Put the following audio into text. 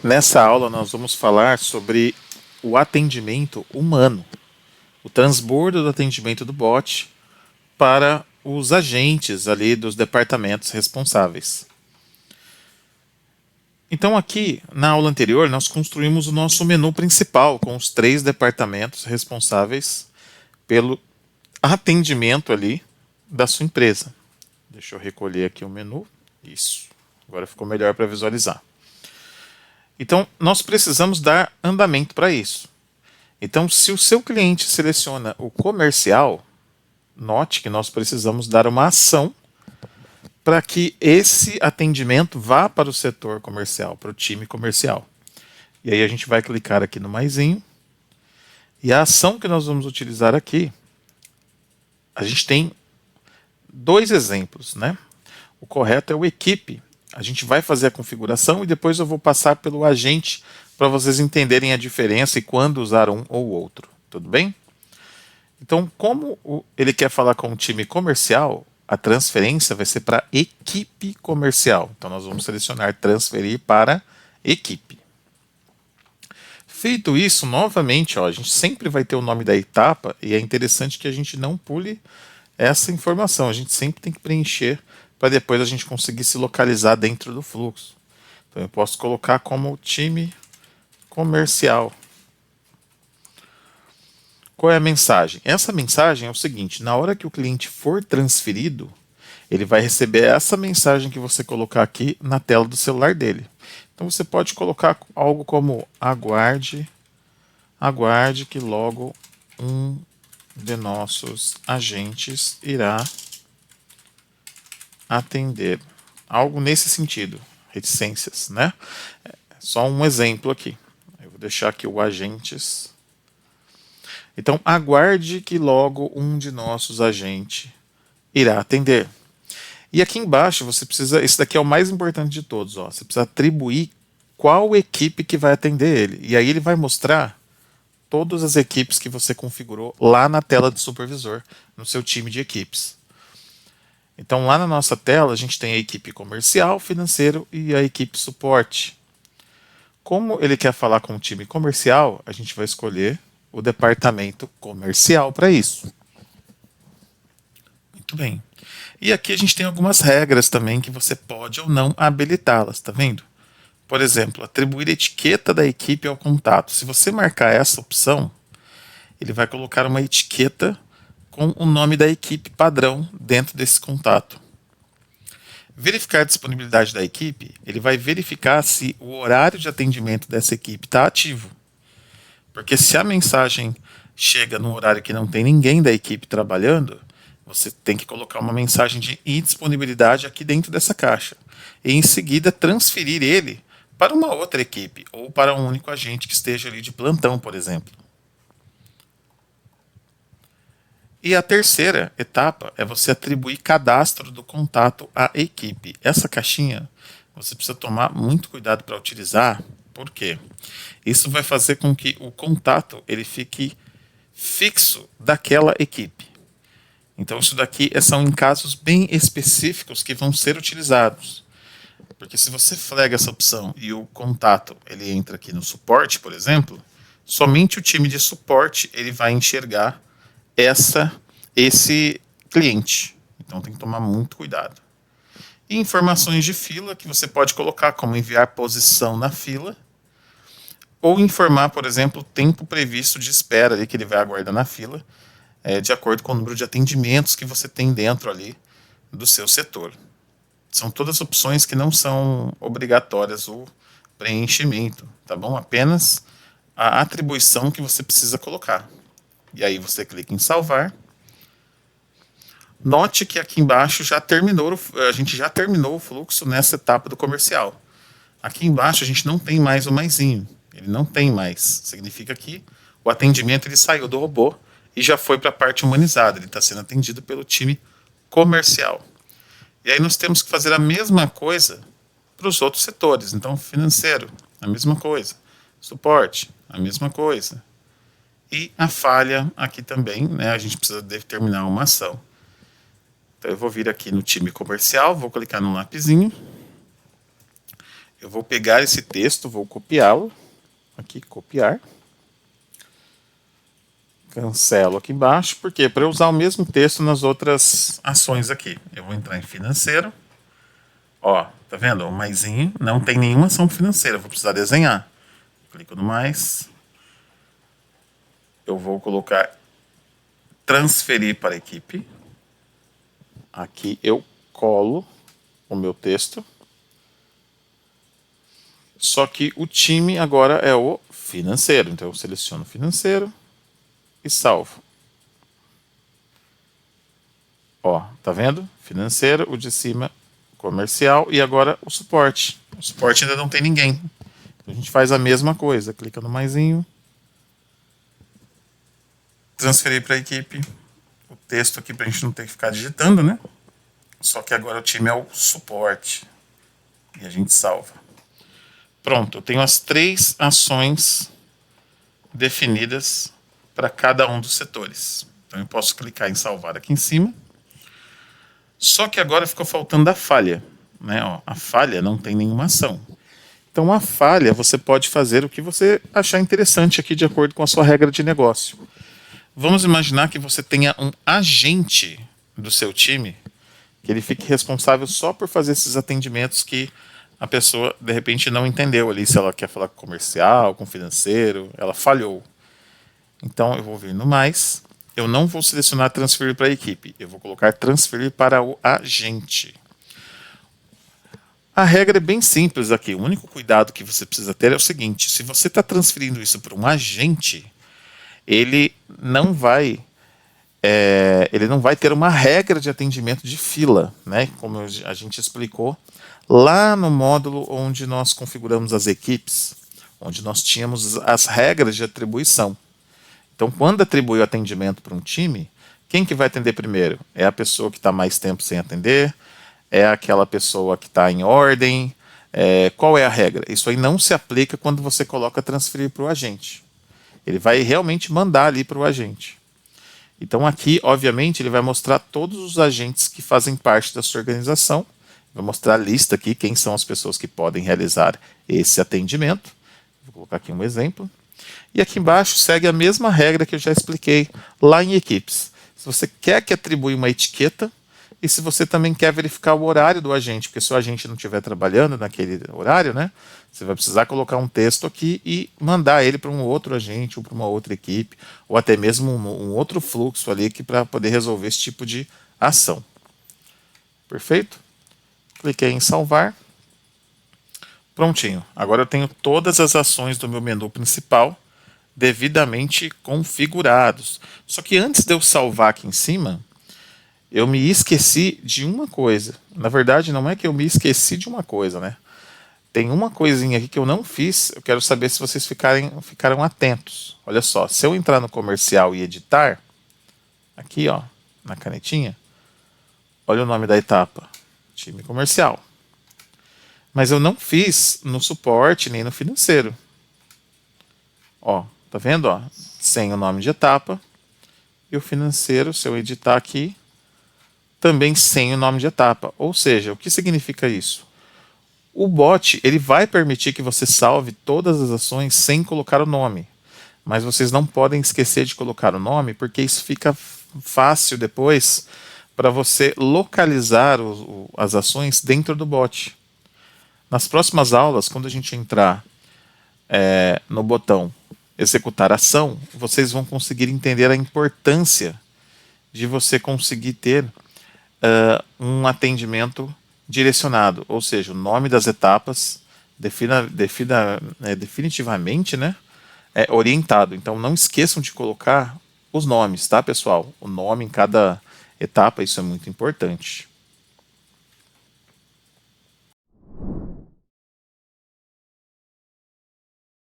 Nessa aula nós vamos falar sobre o atendimento humano, o transbordo do atendimento do bot para os agentes ali dos departamentos responsáveis. Então aqui, na aula anterior, nós construímos o nosso menu principal com os 3 departamentos responsáveis pelo atendimento ali da sua empresa. Deixa eu recolher aqui o menu. Isso. Agora ficou melhor para visualizar. Então, nós precisamos dar andamento para isso. Então, se o seu cliente seleciona o comercial, note que nós precisamos dar uma ação para que esse atendimento vá para o setor comercial, para o time comercial. E aí a gente vai clicar aqui no maisinho. E a ação que nós vamos utilizar aqui, a gente tem 2 exemplos, né? O correto é o equipe. A gente vai fazer a configuração e depois eu vou passar pelo agente para vocês entenderem a diferença e quando usar um ou outro. Tudo bem? Então, como ele quer falar com o time comercial, a transferência vai ser para equipe comercial. Então, nós vamos selecionar transferir para equipe. Feito isso, novamente, ó, a gente sempre vai ter o nome da etapa e é interessante que a gente não pule essa informação. A gente sempre tem que preencher para depois a gente conseguir se localizar dentro do fluxo. Então eu posso colocar como time comercial. Qual é a mensagem? Essa mensagem é o seguinte: na hora que o cliente for transferido, ele vai receber essa mensagem que você colocar aqui na tela do celular dele. Então você pode colocar algo como aguarde que logo um de nossos agentes irá atender. Algo nesse sentido, reticências, né? Só um exemplo aqui. Eu vou deixar aqui o agentes. Então, aguarde que logo um de nossos agentes irá atender. E aqui embaixo você precisa, esse daqui é o mais importante de todos, ó, você precisa atribuir qual equipe que vai atender ele. E aí ele vai mostrar todas as equipes que você configurou lá na tela do supervisor, no seu time de equipes. Então lá na nossa tela a gente tem a equipe comercial, financeiro e a equipe suporte. Como ele quer falar com o time comercial, a gente vai escolher o departamento comercial para isso. Muito bem. E aqui a gente tem algumas regras também que você pode ou não habilitá-las, tá vendo? Por exemplo, atribuir etiqueta da equipe ao contato. Se você marcar essa opção, ele vai colocar uma etiqueta com o nome da equipe padrão dentro desse contato. Verificar a disponibilidade da equipe, ele vai verificar se o horário de atendimento dessa equipe está ativo. Porque se a mensagem chega num horário que não tem ninguém da equipe trabalhando, você tem que colocar uma mensagem de indisponibilidade aqui dentro dessa caixa. E em seguida transferir ele para uma outra equipe ou para um único agente que esteja ali de plantão, por exemplo. E a terceira etapa é você atribuir cadastro do contato à equipe. Essa caixinha você precisa tomar muito cuidado para utilizar, por quê? Isso vai fazer com que o contato ele fique fixo daquela equipe. Então isso daqui são em casos bem específicos que vão ser utilizados. Porque se você flaga essa opção e o contato ele entra aqui no suporte, por exemplo, somente o time de suporte ele vai enxergar esse cliente. Então tem que tomar muito cuidado. E informações de fila que você pode colocar como enviar posição na fila ou informar, por exemplo, o tempo previsto de espera ali que ele vai aguardar na fila, de acordo com o número de atendimentos que você tem dentro ali do seu setor. São todas opções que não são obrigatórias o preenchimento, tá bom? Apenas a atribuição que você precisa colocar. E aí você clica em salvar. Note que aqui embaixo a gente já terminou o fluxo nessa etapa do comercial. Aqui embaixo a gente não tem mais o maisinho. Ele não tem mais. Significa que o atendimento ele saiu do robô e já foi para a parte humanizada. Ele está sendo atendido pelo time comercial. E aí nós temos que fazer a mesma coisa para os outros setores. Então, financeiro, a mesma coisa. Suporte, a mesma coisa. E a falha aqui também, né? A gente precisa determinar uma ação. Então eu vou vir aqui no time comercial, vou clicar no lapisinho. Eu vou pegar esse texto, vou copiá-lo. Aqui, copiar. Cancelo aqui embaixo, porque para eu usar o mesmo texto nas outras ações aqui. Eu vou entrar em financeiro. Ó, tá vendo? O maisinho não tem nenhuma ação financeira, vou precisar desenhar. Clico no mais. Eu vou colocar transferir para a equipe. Aqui eu colo o meu texto. Só que o time agora é o financeiro. Então eu seleciono financeiro e salvo. Ó, tá vendo? Financeiro, o de cima comercial e agora o suporte. O suporte ainda não tem ninguém. Então a gente faz a mesma coisa. Clica no maisinho. Transferir para a equipe. O texto aqui para a gente não ter que ficar digitando, né? Só que agora o time é o suporte. E a gente salva. Pronto, eu tenho as 3 ações definidas para cada um dos setores. Então eu posso clicar em salvar aqui em cima. Só que agora ficou faltando a falha. Né? Ó, a falha não tem nenhuma ação. Então a falha você pode fazer o que você achar interessante aqui de acordo com a sua regra de negócio. Vamos imaginar que você tenha um agente do seu time que ele fique responsável só por fazer esses atendimentos que a pessoa de repente não entendeu ali, se ela quer falar com comercial, com financeiro, ela falhou. Então eu vou vir no mais, eu não vou selecionar transferir para a equipe, eu vou colocar transferir para o agente. A regra é bem simples aqui, o único cuidado que você precisa ter é o seguinte: se você está transferindo isso para um agente, ele não vai ter uma regra de atendimento de fila, né? Como a gente explicou lá no módulo onde nós configuramos as equipes, onde nós tínhamos as regras de atribuição. Então, quando atribui o atendimento para um time, quem que vai atender primeiro? É a pessoa que está mais tempo sem atender? É aquela pessoa que está em ordem? Qual é a regra? Isso aí não se aplica quando você coloca transferir para o agente. Ele vai realmente mandar ali para o agente. Então aqui, obviamente, ele vai mostrar todos os agentes que fazem parte da sua organização. Vai mostrar a lista aqui, quem são as pessoas que podem realizar esse atendimento. Vou colocar aqui um exemplo. E aqui embaixo segue a mesma regra que eu já expliquei lá em equipes. Se você quer que atribui uma etiqueta, e se você também quer verificar o horário do agente, porque se o agente não estiver trabalhando naquele horário, né, você vai precisar colocar um texto aqui e mandar ele para um outro agente ou para uma outra equipe, ou até mesmo um outro fluxo ali para poder resolver esse tipo de ação. Perfeito? Cliquei em salvar. Prontinho. Agora eu tenho todas as ações do meu menu principal devidamente configurados. Só que antes de eu salvar aqui em cima, eu me esqueci de uma coisa. Na verdade, não é que eu me esqueci de uma coisa, né? Tem uma coisinha aqui que eu não fiz, eu quero saber se vocês ficaram atentos. Olha só, se eu entrar no comercial e editar, aqui ó, na canetinha, olha o nome da etapa, time comercial. Mas eu não fiz no suporte nem no financeiro. Ó, tá vendo? Ó? Sem o nome de etapa. E o financeiro, se eu editar aqui, também sem o nome de etapa. Ou seja, o que significa isso? O bot ele vai permitir que você salve todas as ações sem colocar o nome. Mas vocês não podem esquecer de colocar o nome, porque isso fica fácil depois para você localizar as ações dentro do bot. Nas próximas aulas, quando a gente entrar no botão executar ação, vocês vão conseguir entender a importância de você conseguir ter um atendimento direcionado, ou seja, o nome das etapas definitivamente, né, orientado. Então não esqueçam de colocar os nomes, tá, pessoal? O nome em cada etapa, isso é muito importante.